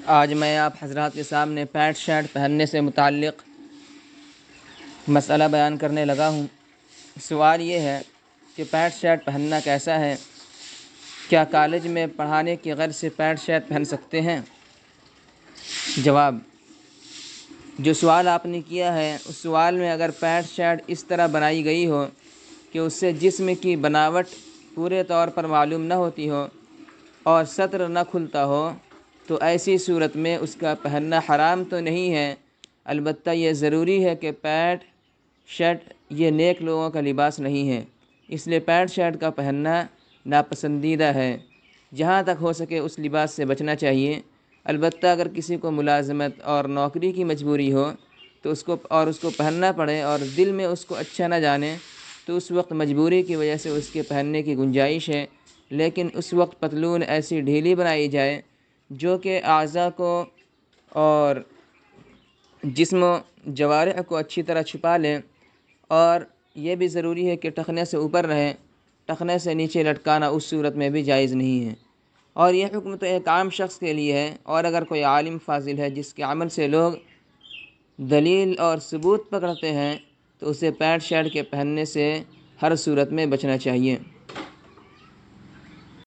آج میں آپ حضرات کے سامنے پینٹ شرٹ پہننے سے متعلق مسئلہ بیان کرنے لگا ہوں۔ سوال یہ ہے کہ پینٹ شرٹ پہننا کیسا ہے؟ کیا کالج میں پڑھانے کی غرض سے پینٹ شرٹ پہن سکتے ہیں؟ جواب: جو سوال آپ نے کیا ہے اس سوال میں اگر پینٹ شرٹ اس طرح بنائی گئی ہو کہ اس سے جسم کی بناوٹ پورے طور پر معلوم نہ ہوتی ہو اور سطر نہ کھلتا ہو تو ایسی صورت میں اس کا پہننا حرام تو نہیں ہے، البتہ یہ ضروری ہے کہ پینٹ شرٹ یہ نیک لوگوں کا لباس نہیں ہے، اس لیے پینٹ شرٹ کا پہننا ناپسندیدہ ہے۔ جہاں تک ہو سکے اس لباس سے بچنا چاہیے۔ البتہ اگر کسی کو ملازمت اور نوکری کی مجبوری ہو تو اس کو پہننا پڑے اور دل میں اس کو اچھا نہ جانے تو اس وقت مجبوری کی وجہ سے اس کے پہننے کی گنجائش ہے، لیکن اس وقت پتلون ایسی ڈھیلی بنائی جائے جو کہ اعضاء کو اور جسم و جوارح کو اچھی طرح چھپا لیں، اور یہ بھی ضروری ہے کہ ٹخنے سے اوپر رہے، ٹخنے سے نیچے لٹکانا اس صورت میں بھی جائز نہیں ہے۔ اور یہ حکم تو ایک عام شخص کے لیے ہے، اور اگر کوئی عالم فاضل ہے جس کے عمل سے لوگ دلیل اور ثبوت پکڑتے ہیں تو اسے پینٹ شرٹ کے پہننے سے ہر صورت میں بچنا چاہیے۔